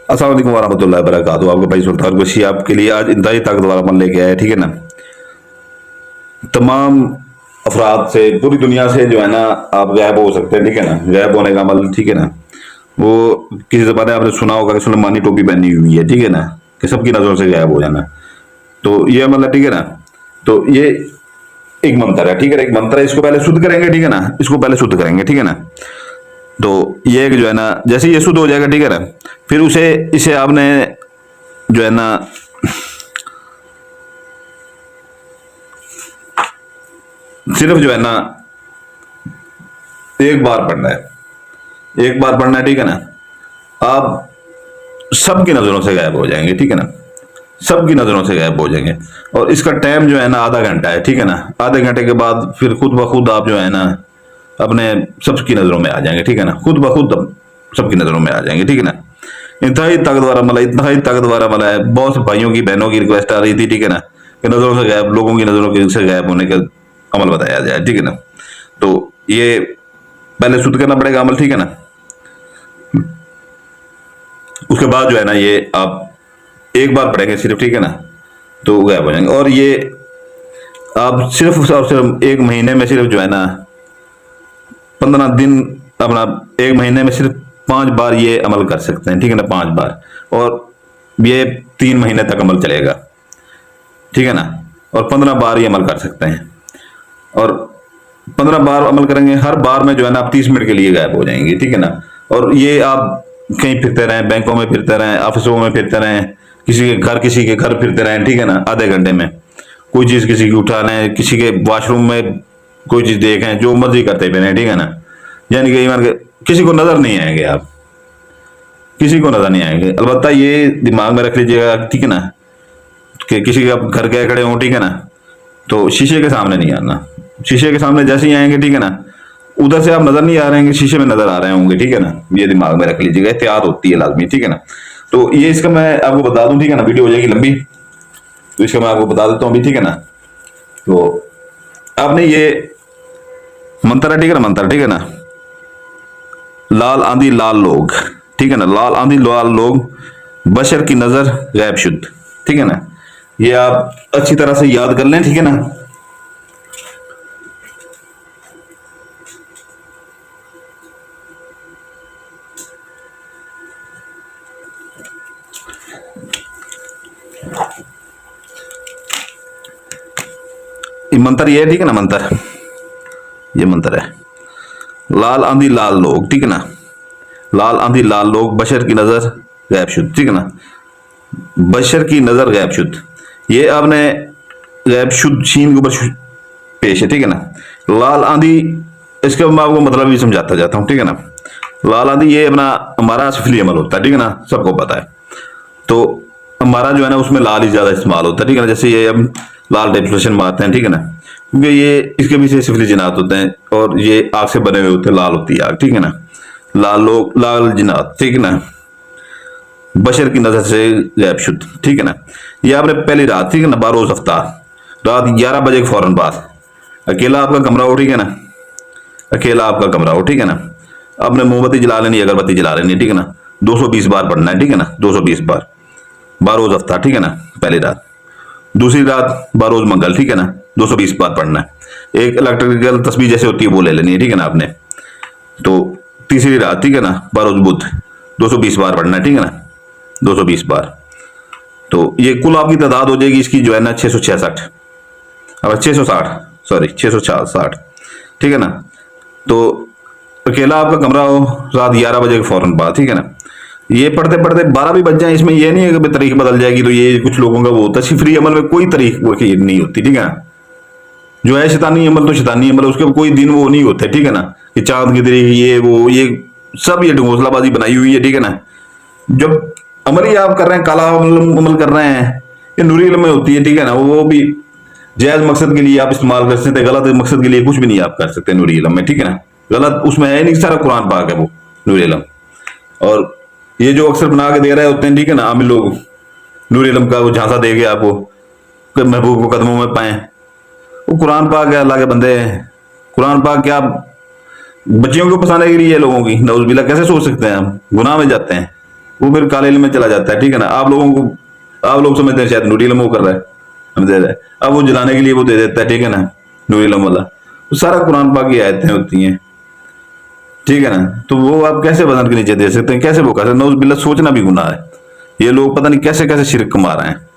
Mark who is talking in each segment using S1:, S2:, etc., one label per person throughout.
S1: अस्सलाम वालेकुम वरहमतुल्लाहि वबरकातुहू। आपका भाई सुल्तान बशी आपके लिए आज इंतहाई ताकत वाला अमल लेके आया है, ठीक है ना। तमाम अफराद से, पूरी दुनिया से जो है ना, आप गायब हो सकते हैं, ठीक है ना। गायब होने का अमल, ठीक है ना। वो किसी ज़माने में आपने सुना होगा कि सुलेमानी टोपी पहनी हुई है, ठीक है ना, कि सबकी नजरों से गायब हो जाना। तो ये अमल है, ठीक है ना। तो ये एक मंत्र है, ठीक है ना, एक मंत्र है। इसको पहले शुद्ध करेंगे, ठीक है ना, इसको पहले शुद्ध करेंगे, ठीक है ना। तो ये जो है ना, जैसे ये शुद्ध हो जाएगा, ठीक है ना, फिर उसे इसे आपने जो है ना, सिर्फ जो है ना एक बार पढ़ना है, एक बार पढ़ना है, ठीक है ना। आप सबकी नजरों से गायब हो जाएंगे, ठीक है ना, सबकी नजरों से गायब हो जाएंगे। और इसका टाइम जो है ना आधा घंटा है, ठीक है ना। आधे घंटे के बाद फिर खुद ब खुद आप जो है ना अपने सबकी नजरों में आ जाएंगे, ठीक है ना, खुद ब खुद सबकी नजरों में आ जाएंगे, ठीक है ना। इंतहाई ताकतवर अमल है, इंतहाई ताकतवर अमल है। बहुत से भाइयों की, बहनों की रिक्वेस्ट आ रही थी, ठीक है ना, कि नजरों से गायब, लोगों की नजरों से गायब होने का अमल बताया जाए, ठीक है ना। तो ये पहले शुद्ध करना पड़ेगा अमल, ठीक है ना। उसके बाद जो है ना ये आप एक बार पढ़ेंगे सिर्फ, ठीक है ना, तो गायब हो जाएंगे। और ये आप सिर्फ और सिर्फ एक महीने में सिर्फ जो है ना 15 दिन, अपना एक महीने में सिर्फ 5 बार ये अमल कर सकते हैं, ठीक है ना, 5 बार। और ये 3 महीने तक अमल चलेगा, ठीक है ना। और 15 बार ये अमल कर सकते हैं। और 15 बार अमल करेंगे, हर बार में जो है ना आप 30 मिनट के लिए गायब हो जाएंगे, ठीक है ना। और ये आप कहीं फिरते रहें, बैंकों में फिरते रहें, ऑफिसों में फिरते रहें, किसी के घर फिरते रहें, ठीक है ना, आधे घंटे में कोई चीज किसी की उठा लें, किसी के वॉशरूम में कोई चीज देखें, जो मर्जी करते फिरें, ठीक है ना। यानी कि ईमान के किसी को नजर नहीं आएंगे आप, किसी को नजर नहीं आएंगे। अलबत्ता ये दिमाग में रख लीजिएगा, ठीक है ना, कि किसी के आप घर गए खड़े हों, ठीक है ना, तो शीशे के सामने नहीं आना। शीशे के सामने जैसे ही आएंगे, ठीक है ना, उधर से आप नजर नहीं आ रहे हैं, शीशे में नजर आ रहे होंगे, ठीक है ना। ये दिमाग में रख लीजिएगा, एहतियात होती है लाजमी, ठीक है ना। तो ये इसका मैं आपको बता दूं, ठीक है ना, वीडियो हो जाएगी लंबी, तो इसका मैं आपको बता देता हूँ अभी, ठीक है ना। तो आपने ये मंत्र है, ठीक है ना, मंत्र, ठीक है ना, लाल आंधी लाल लोग, ठीक है ना, लाल आंधी लाल लोग, बशर की नजर गैब शुद्ध, ठीक है ना। ये आप अच्छी तरह से याद कर लें, ठीक है ना। ये मंत्र ये है, ठीक है ना, मंत्र, ये मंत्र है, लाल आंधी लाल लोग, ठीक है ना, लाल आंधी लाल लोग, बशर की नजर गैब शुद्ध, ठीक है ना, बशर की नजर गैब शुद्ध। ये आपने गैब शुद्ध शीन के ऊपर पेश है, ठीक है ना। लाल आंधी, इसका मैं आपको मतलब भी समझाता जाता हूँ, ठीक है ना। लाल आंधी ये अपना हमारा सफली अमल होता है, ठीक है ना, सबको पता है। तो हमारा जो है ना उसमें लाल ही ज्यादा इस्तेमाल होता है, ठीक है ना। जैसे ये हम लाल डेकोरेशन मारते हैं, ठीक है ना, क्योंकि ये इसके पीछे सिफली जिनात होते हैं, और ये आग से बने हुए होते हैं, लाल होती है आग, ठीक है ना। लाल लोग, लाल जिनात, ठीक है ना, बशर की नजर से गैब शुद्ध, ठीक है ना। ये आपने पहली रात, ठीक है ना, 12 अफ्तार, रात 11 बजे के फौरन बाद, अकेला आपका कमरा हो, ठीक है ना, अकेला आपका कमरा हो, ठीक है ना। आपने मोमबत्ती जला लेनी, अगरबत्ती जला लेनी, ठीक है ना। 220 बार पढ़ना है, ठीक है ना, 220 बार, 12 अफ्तार, ठीक है ना, पहली रात। दूसरी रात 12 मंगल, ठीक है ना, 220 बार पढ़ना है। एक इलेक्ट्रिकल तस्वीर जैसे होती है वो ले लेनी है, ठीक है ना आपने। तो तीसरी रात, ठीक है ना, 12 बुध, 220 बार पढ़ना है, ठीक है ना, 220 बार। तो ये कुल आपकी तादाद हो जाएगी इसकी जो है ना 666, अब 660, सॉरी 660, ठीक है ना। तो अकेला आपका कमरा हो, रात 11 बजे के फौरन बाद, ठीक है ना। ये पढ़ते पढ़ते 12 भी बज जाए, इसमें ये नहीं है कि तारीख बदल जाएगी। तो ये कुछ लोगों का वो होता है, सिफरी अमल में कोई तारीख नहीं होती, ठीक है ना। जो है शैतानी अमल तो शैतानी अमल, उसके कोई दिन वो नहीं होते, ठीक है ना, कि चांद की तारीख ये वो ये सब ये ढोंसलाबाजी बनाई हुई है, ठीक है ना। जब अमल ही आप कर रहे हैं, काला अमल कर रहे हैं, ये नूरी इल्म में होती है, ठीक है ना। वो भी जायज मकसद के लिए आप इस्तेमाल कर सकते हैं, गलत मकसद के लिए कुछ भी नहीं आप कर सकते नूरी इल्म में, ठीक है ना। गलत उसमें है नहीं, सारा कुरान पाक है वो नूरी इल्म। और ये जो अक्सर बना के दे रहे होते हैं, ठीक है ना, आमिल लोग, नूर इल्म का वो झांसा दे के आपको कि महबूब को कदमों में पाए। वो कुरान पाक है, अल्लाह के बंदे हैं। कुरान पाक क्या बच्चियों को फंसाने के लिए लोगों की, नौजुबिल्ला, कैसे सोच सकते हैं हम, गुनाह में जाते हैं। वो फिर काले इल्म में चला जाता है, ठीक है ना। आप लोग समझते हैं शायद नूरी इल्म वो कर रहा है, हमें दे रहा है, अब वो जलाने के लिए वो दे देता है, ठीक है ना, नूरी इल्म वाला। तो सारा कुरान पाक की आयतें होती हैं, ठीक है ना। तो वो आप कैसे वजन के नीचे दे सकते हैं, कैसे वो कर सकते हैं? नौज़ बिल्लाह, सोचना भी गुनाह है। ये लोग पता नहीं कैसे कैसे शिरक कमा रहे हैं।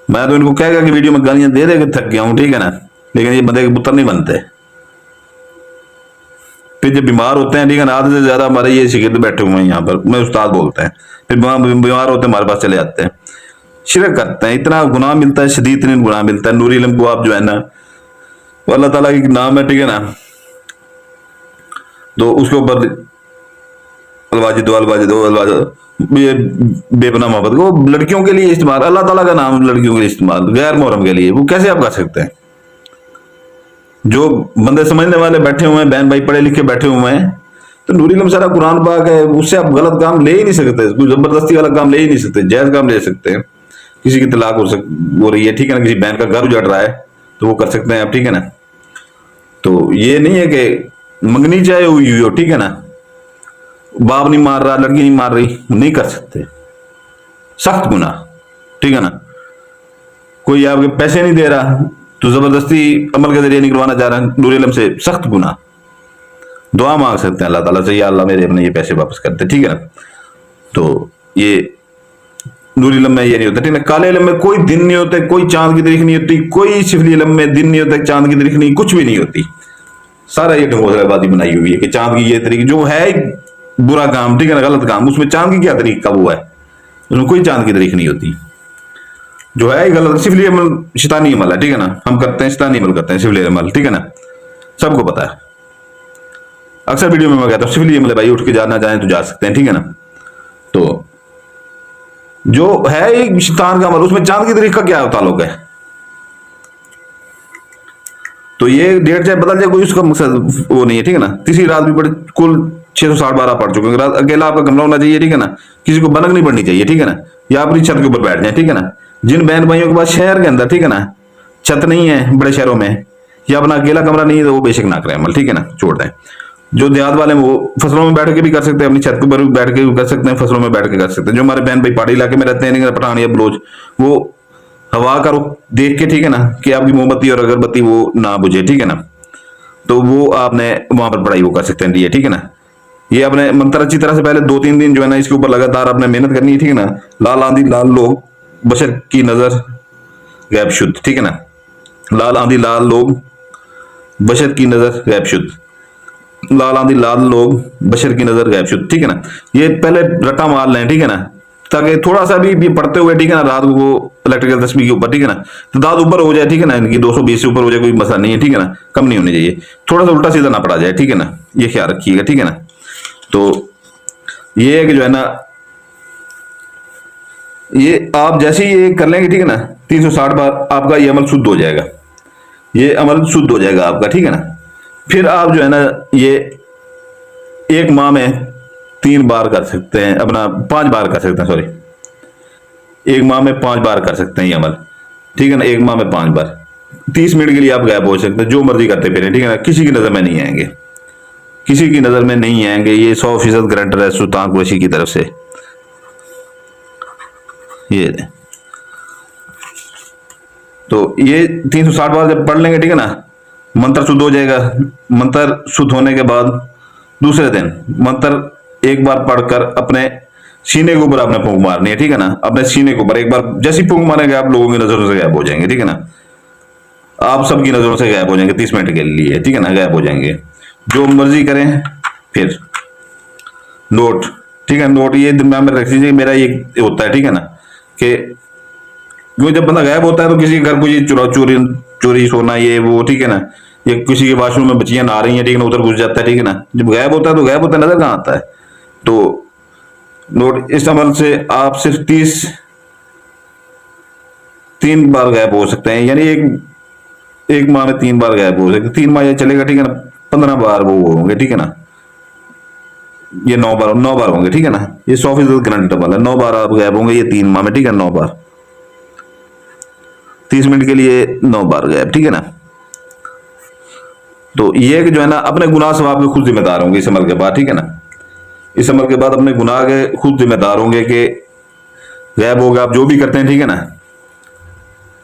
S1: मैं तो इनको कहेगा कि वीडियो में गालियां दे दे के थक गया हूं, ठीक है ना, लेकिन ये बंदे के पुत्र नहीं बनते। फिर जब बीमार होते हैं, ठीक है ना, आधे से ज्यादा हमारे ये शिगिर्द बैठे हुए हैं यहाँ पर, मैं उस्ताद बोलते हैं, फिर बीमार होते हैं हमारे पास चले जाते हैं, शिरक करते हैं। इतना गुनाह मिलता है, शदीद तरीन गुनाह मिलता है। नूरी इल्म को आप जो है ना, वो अल्लाह ताला की नाम है, ठीक है ना, तो उसके ऊपर अलवाजिद अलवाजिद अलवाजिद, ये बेपना मोहब्बत को लड़कियों के लिए इस्तेमाल, अल्लाह ताला का नाम लड़कियों के लिए इस्तेमाल, गैर मोहरम के लिए, वो कैसे आप कर सकते हैं? जो बंदे समझने वाले बैठे हुए हैं, बहन भाई पढ़े लिखे बैठे हुए हैं, तो नूरी इल्म सारा कुरान पाक है, उससे आप गलत काम ले ही नहीं सकते, कोई जबरदस्ती वाला काम ले ही नहीं सकते, जायज काम ले सकते हैं। किसी की तलाक हो रही है, ठीक है ना, किसी बहन का घर उजड़ रहा है, तो वो कर सकते हैं आप, ठीक है ना। तो ये नहीं है कि मंगनी चाहे हुई हो, ठीक है ना, बाप नहीं मार रहा, लड़की नहीं मार रही, नहीं कर सकते, सख्त गुनाह, ठीक है ना। कोई आपके पैसे नहीं दे रहा, तो जबरदस्ती अमल के जरिए निकलवाना चाह रहा है, नूरी इल्म से सख्त गुनाह। दुआ मांग सकते हैं अल्लाह ताला से, या अल्लाह मेरे अपने ये पैसे वापस करते, ठीक है ना। तो ये नूरी इल्म में ये नहीं होता, ठीक है ना। काले इल्म में कोई दिन नहीं होते, कोई चांद की तारीख नहीं होती, कोई सिफली इल्म में दिन नहीं होता, चांद की तारीख नहीं, कुछ भी नहीं होती। सारा ये ढोंगबाजी बनाई हुई है कि चांद की ये तरीक जो है बुरा काम, ठीक है ना, गलत काम, उसमें चांद की क्या तरीक का वो है, उसमें कोई चांद की तारीख नहीं होती, जो है गलत सिफली अमल, शैतानी अमल है, ठीक है ना। हम करते हैं शैतानी अमल करते हैं, सिफली अमल, ठीक है ना, सबको पता है। अक्सर वीडियो में मैं कहता हूँ सिफली अमल भाई, उठ के जाना चाहें तो जा सकते हैं, ठीक है ना। तो जो है एक शैतान का अमल, उसमें चांद की तारीख का क्या ताल्लुक है? तो ये डेट चाहे बदल जाए, कोई उसका मकसद वो नहीं है, ठीक है ना। तीसरी रात भी पढ़, कुल 660 पढ़ चुके हैं। अकेला आपका कमरा होना चाहिए, ठीक है ना, किसी को बनक नहीं पड़नी चाहिए, ठीक है ना, या अपनी छत के ऊपर बैठ जाए, ठीक है ना। जिन बहन भाइयों के पास शहर के अंदर, ठीक है ना, छत नहीं है बड़े शहरों में, या अपना अकेला कमरा नहीं है, तो वो बेशक ना करें अमल, ठीक है ना, छोड़ दें। जो देहात वाले वो फसलों में बैठ के भी कर सकते हैं, अपनी छत के ऊपर भी बैठ के भी कर सकते हैं, फसलों में बैठ के कर सकते हैं। जो हमारे बहन भाई पहाड़ी इलाके में रहते हैं, पठान या बलोच, वो हवा का रुख देख के, ठीक है ना, कि आपकी मोमबत्ती और अगरबत्ती वो ना बुझे, ठीक है ना, तो वो आपने वहां पर पढ़ाई वो कर सकते हैं, ठीक है ना। ये आपने मंत्र अच्छी तरह से पहले 2-3 दिन जो है ना, इसके ऊपर लगातार आपने मेहनत करनी है, ठीक है ना। लाल आंधी लाल लोग, बशर की नजर गैब शुद्ध, ठीक है ना। लाल आंधी लाल लोग, बशर की नजर गैब शुद्ध, लाल आंधी लाल लोग, बशर की नजर गैब शुद्ध, ठीक है ना। ये पहले रट्टा मार लें, ठीक है ना, ताकि थोड़ा सा भी ये पढ़ते हुए, ठीक है ना, रात को इलेक्ट्रिकल तस्वीर के ऊपर, ठीक है ना, तो दाद ऊपर हो जाए, ठीक है ना, इनकी 220 से ऊपर हो जाए, कोई मसला नहीं है, ठीक है ना, कम नहीं होनी चाहिए, थोड़ा सा उल्टा सीधा ना पड़ा जाए, ठीक है ना, ये ख्याल रखिएगा, ठीक है ना। तो ये है कि जो है ना, ये आप जैसे ही ये कर लेंगे, ठीक है ना, 360 बार आपका ये अमल शुद्ध हो जाएगा, ये अमल शुद्ध हो जाएगा आपका, ठीक है ना। फिर आप जो है ना, ये एक माह में 3 बार कर सकते हैं, अपना 5 बार कर सकते हैं, सॉरी, एक माह में 5 बार कर सकते हैं ये अमल, ठीक है ना। एक माह में 5 बार, 30 मिनट के लिए आप गायब हो सकते हैं, जो मर्जी करते फिर, ठीक है ना, किसी की नजर में नहीं आएंगे, किसी की नजर में नहीं आएंगे, ये 100% गारंटर है सुल्तान कुरैशी की तरफ से। ये तो ये 360 बार जब पढ़ लेंगे, ठीक है ना, मंत्र शुद्ध हो जाएगा। मंत्र शुद्ध होने के बाद दूसरे दिन मंत्र एक बार पढ़कर अपने सीने के ऊपर आपने फूंक मारनी है, ठीक है ना, अपने सीने के ऊपर एक बार जैसी फूंक मारेंगे, आप लोगों की नजरों से गायब हो जाएंगे, ठीक है ना, आप सबकी नजरों से गायब हो जाएंगे 30 मिनट के लिए, ठीक है ना, गायब हो जाएंगे। जो मर्जी करें। फिर नोट, ठीक है, नोट ये दिमाग में रख लीजिए, मेरा ये होता है, ठीक है ना, कि क्योंकि जब बंदा गायब होता है तो किसी के घर कोई चोरी चोरी सोना ये वो, ठीक है ना, ये किसी के वाशरूम में बच्चियां नहा रही हैं, ठीक है ना, उधर घुस जाता है, ठीक है ना। जब गायब होता है तो गायब होता है, नजर कहाँ आता है। तो नोट, इस अमल से आप सिर्फ 3 बार गायब हो सकते हैं, यानी एक माह में 3 बार गायब हो सकते हैं, 3 माह ये चलेगा, ठीक है ना, 15 बार वो होंगे, ठीक है ना, ये 9 बार होंगे, ठीक है ना, ये 100% गारंटी वाला है, 9 बार आप गायब होंगे ये 3 माह में, ठीक है, 9 बार, 30 मिनट के लिए 9 बार गायब, ठीक है ना। तो ये कि जो है ना, अपने गुनाह सवाब के खुद जिम्मेदार होंगे इस अमल के बाद, ठीक है ना। इस अमल के बाद अपने गुनाह के खुद जिम्मेदार होंगे कि गैब होगा। आप जो भी करते हैं, ठीक है ना,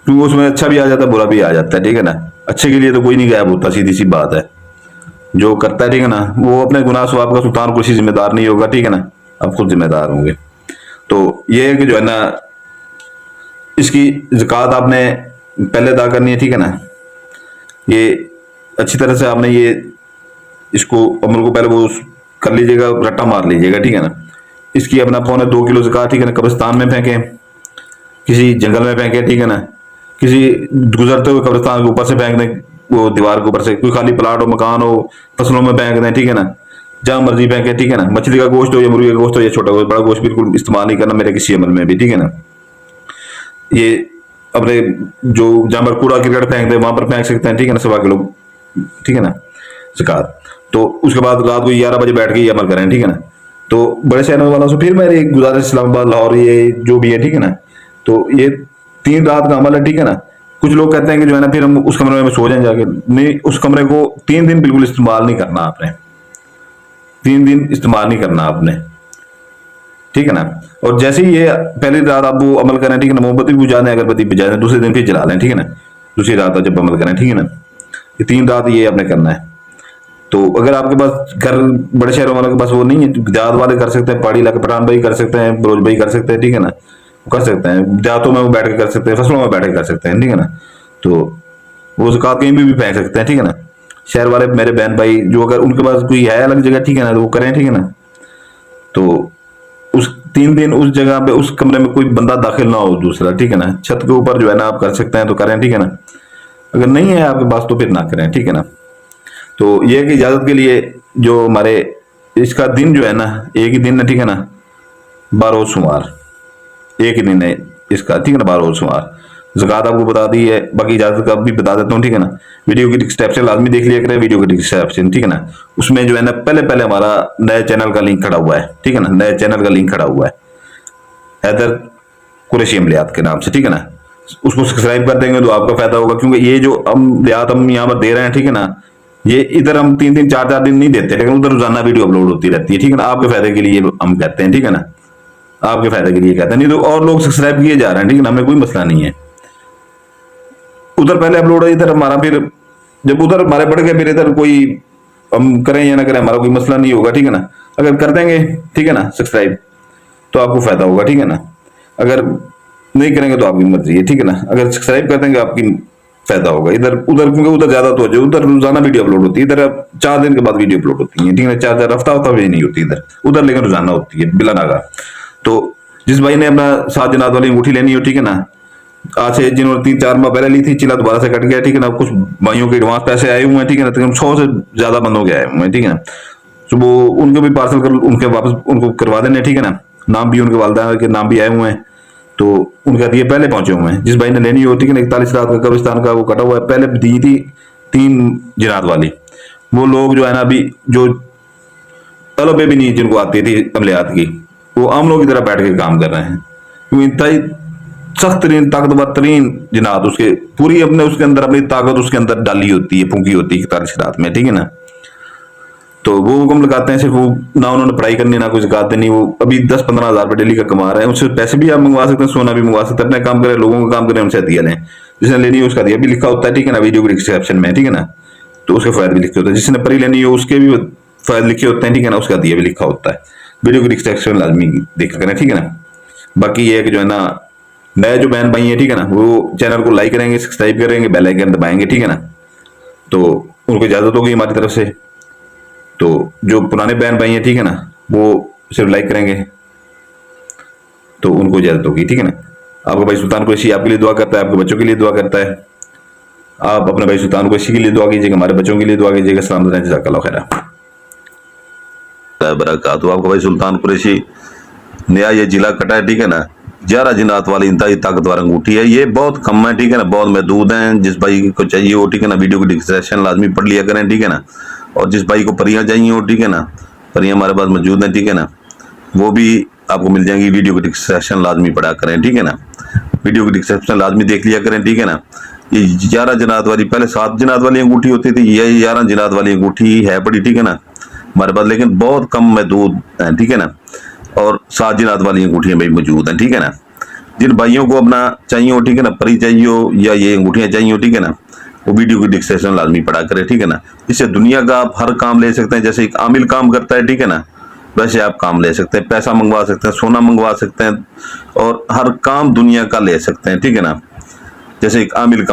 S1: क्योंकि उसमें अच्छा भी आ जाता है, बुरा भी आ जाता है, ठीक है ना। अच्छे के लिए तो कोई नहीं गायब होता, सीधी सी बात है। जो करता है, ठीक है ना, वो अपने गुनाह स्वाब का सुल्तान कुछ जिम्मेदार नहीं होगा, ठीक है ना, आप खुद जिम्मेदार होंगे। तो ये है कि जो है ना, इसकी ज़कात आपने पहले अदा करनी है, ठीक है ना। ये अच्छी तरह से आपने ये इसको अमल को पहले वो कर लीजिएगा, रट्टा मार लीजिएगा, ठीक है ना। इसकी अपना 1.25 किलो ज़कात, ठीक है ना, कब्रिस्तान में फेंकें, किसी जंगल में फेंकें, ठीक है ना, किसी गुजरते हुए कब्रिस्तान के ऊपर से फेंक दें, वो दीवार के ऊपर से, कोई खाली प्लाट हो, मकान हो, फसलों में फेंक दें, ठीक है ना, जहां मर्जी फेंके, ठीक है ना। मछली का गोश्त हो या मुर्गी का गोश्त हो या छोटा गोश्त, बड़ा गोश्त बिल्कुल इस्तेमाल नहीं करना मेरे किसी अमल में भी, ठीक है ना। ये अपने जो जहां पर कूड़ा क्रिकेट फेंक दे वहां पर फेंक सकते हैं, ठीक है ना, 1.25 किलो, ठीक है ना, ज़कात। तो उसके बाद रात को 11 बजे बैठ के ये अमल करें, ठीक है ना। तो बड़े शहरों वालों से फिर मेरी गुजारिश, इस्लामाबाद, लाहौर, ये जो भी है, ठीक है ना, तो ये 3 रात का अमल है, ठीक है ना। कुछ लोग कहते हैं कि जो है ना फिर हम उस कमरे में सो जाएं जाके, नहीं, उस कमरे को 3 दिन बिल्कुल इस्तेमाल नहीं करना आपने, 3 दिन इस्तेमाल नहीं करना आपने, ठीक है ना। और जैसे ही ये पहली रात आप वो अमल करें, ठीक है ना, मोमबत्ती बुझा दें, अगरबत्ती बुझा दें, दूसरे दिन फिर जला लें, ठीक है ना, दूसरी रात जब अमल करें, ठीक है ना। ये 3 रात ये आपने करना है। तो अगर आपके पास घर बड़े शहरों वालों के पास वो नहीं है, देहात वाले कर सकते हैं, पहाड़ी इलाके पठान भाई कर सकते हैं, बलोच भाई कर सकते हैं, ठीक है ना, वो कर सकते हैं, देहातों में वो बैठ के कर सकते हैं, फसलों में बैठ के कर सकते हैं, ठीक है ना। तो वो ज़कात कहीं भी फेंक सकते हैं, ठीक है ना। शहर वाले मेरे बहन भाई जो अगर उनके पास कोई है अलग जगह, ठीक है ना, तो वो करें, ठीक है ना। तो उस 3 दिन उस जगह पे उस कमरे में कोई बंदा दाखिल ना हो दूसरा, ठीक है ना। छत के ऊपर जो है ना आप कर सकते हैं तो करें, ठीक है ना। अगर नहीं है आपके पास तो फिर ना करें, ठीक है ना। तो ये कि इजाजत के लिए जो हमारे इसका दिन जो है ना, एक ही दिन है, ठीक है ना, 12 सोमवार, एक ही दिन है इसका, ठीक है ना, 12 सोमवार। ज़कात आपको बता दी है, बाकी इजाजत का भी बता देता हूँ, ठीक है ना। वीडियो की डिस्क्रिप्शन लाजमी देख लिया करें, वीडियो की डिस्क्रिप्शन, ठीक है ना। उसमें जो है ना पहले पहले हमारा नए चैनल का लिंक खड़ा हुआ है, ठीक है ना, नए चैनल का लिंक खड़ा हुआ है हैदर कुरैशी अमलियात के नाम से, ठीक है ना। उसको सब्सक्राइब कर देंगे तो आपका फायदा होगा, क्योंकि ये जो अमलियात हम यहाँ पर दे रहे हैं, ठीक है ना, ये इधर हम 3 दिन 4 दिन नहीं देते, लेकिन उधर रोजाना वीडियो अपलोड होती रहती है, ठीक है ना। आपके फायदे के लिए हम कहते हैं, ठीक है ना, आपके फायदे के लिए कहते हैं, नहीं तो और लोग सब्सक्राइब किए जा रहे हैं, ठीक है ना, हमें कोई मसला नहीं है। उधर पहले अपलोड है, इधर हमारा फिर जब उधर हमारे बढ़ गए फिर इधर कोई हम करें या ना करें हमारा कोई मसला नहीं होगा, ठीक है ना। अगर कर देंगे, ठीक है ना, सब्सक्राइब, तो आपको फायदा होगा, ठीक है ना। अगर नहीं करेंगे तो आपकी मर्जी है, ठीक है ना। अगर सब्सक्राइब कर देंगे आपकी फायदा होगा। इधर उधर क्योंकि उधर ज्यादा तो जो उधर रोजाना वीडियो अपलोड होती है, इधर 4 दिन के बाद वीडियो अपलोड होती है, ठीक है, 4 हफ्ता हफ्ता भी नहीं होती इधर, उधर लेकिन रोजाना होती है बिला नागा। तो जिस भाई ने अपना 7 जनात वाली अंगूठी लेनी हो, ठीक है ना, आज से जिन्होंने 3-4 माह पहले ली थी, चिल्ला दोबारा से कट गया, ठीक है ना। कुछ भाइयों के एडवांस पैसे आए हुए हैं, ठीक है ना, तकरीबन 100 से ज्यादा बंदों के आए हुए हैं, ठीक है ना। तो वो उनको भी पार्सल कर उनके वापस उनको करवा देने, ठीक है ना। नाम भी उनके वालदा के नाम भी आए हुए हैं, तो उनके हदिये पहले पहुंचे हुए हैं। जिस भाई ने लेनी हो, ठीक है ना, 41 रात का कब्रिस्तान का वो कटा हुआ है, पहले दी थी 3 जनात वाली। वो लोग जो है ना अभी जो तलबे भी नहीं जिनको आती थी अमलियात की, वो आम लोग की तरह बैठ के काम कर रहे हैं, क्योंकि इंतहाई सख्त तरीन ताकतवर तरीन जिनात उसके पूरी अपने उसके अंदर अपनी ताकत उसके अंदर डाली होती है, फूकी होती है 41 रात में, ठीक है ना। तो वो हुक्म लगाते हैं, सिर्फ वो ना उन्होंने पढ़ाई करनी ना कुछ ज़कात देनी, वो अभी 10-15 हज़ार रुपये डेली का कमा रहे हैं, उससे पैसे भी आप मंगवा सकते हैं, सोना भी मंगवा सकते हैं, अपने काम करें, लोगों का काम करें, उनसे दिया लें। जिसने लेनी हो उसका दिया भी लिखा होता है, ठीक है ना, वीडियो के डिस्क्रिप्शन में, ठीक है ना। तो उसके फायदे भी लिखे होते हैं, जिसने परी लेनी हो उसके भी फायदे लिखे होते हैं, ठीक है ना, उसका दिया भी लिखा होता है। वीडियो के डिस्क्रिप्शन लाजमी देख करें, ठीक है ना। बाकी ये है कि जो है ना नए जो बहन भाई है, ठीक है ना, वो चैनल को लाइक करेंगे, सब्सक्राइब करेंगे, बेल आइकन दबाएंगे, ठीक है ना। तो उनको इजाजत होगी हमारी तरफ से। तो जो पुराने बहन भाई हैं, ठीक है ना, वो सिर्फ लाइक करेंगे तो उनको इजाजत होगी, ठीक है ना। आपका भाई सुल्तान कुरैशी आपके लिए दुआ करता है, आपके बच्चों के लिए दुआ करता है। आप अपने भाई सुल्तान कुरैशी के लिए दुआ कीजिएगा, हमारे बच्चों के लिए दुआ कीजिएगा। सलाम जज़ाकल्लाह खैर बरकातहू। आपका भाई सुल्तान कुरैशी नया ये जिला कटा है, ठीक है ना। 11 जिनात वाली इंतहाई ताकतवर अंगूठी है, ये बहुत कम है, ठीक है ना, बहुत महदूद हैं। जिस भाई को चाहिए हो, ठीक है ना, वीडियो की डिस्क्रिप्शन लाजमी पढ़ लिया करें, ठीक है ना। और जिस भाई को परियां चाहिए हो, ठीक है ना, परियां हमारे पास मौजूद हैं, ठीक है ना, वो भी आपको मिल जाएंगी। वीडियो की डिस्क्रिप्शन लाजमी पढ़ा करें, ठीक है ना, वीडियो की डिस्क्रिप्शन लाजमी देख लिया करें, ठीक है ना। ये 11 जनात वाली, पहले 7 जनात वाली अंगूठी होती थी, ये 11 जनात वाली अंगूठी है पड़ी, ठीक है ना। हमारे पास, लेकिन बहुत कम महदूद हैं, ठीक है ना। और 7 जिनात वाली अंगूठियां भी मौजूद हैं, ठीक है ना। जिन भाइयों को अपना चाहिए हो, ठीक है ना, परी चाहिए हो या ये अंगूठियां चाहिए हो, ठीक है ना, वो वीडियो की डिस्क्रिप्शन लाजमी पढ़ा करें, ठीक है ना। इससे दुनिया का आप हर काम ले सकते हैं। जैसे एक आमिल काम करता है, ठीक है ना, वैसे आप काम ले सकते हैं, पैसा मंगवा सकते हैं, सोना मंगवा सकते हैं, और हर काम दुनिया का ले सकते हैं, ठीक है ना। जैसे एक आमिल काम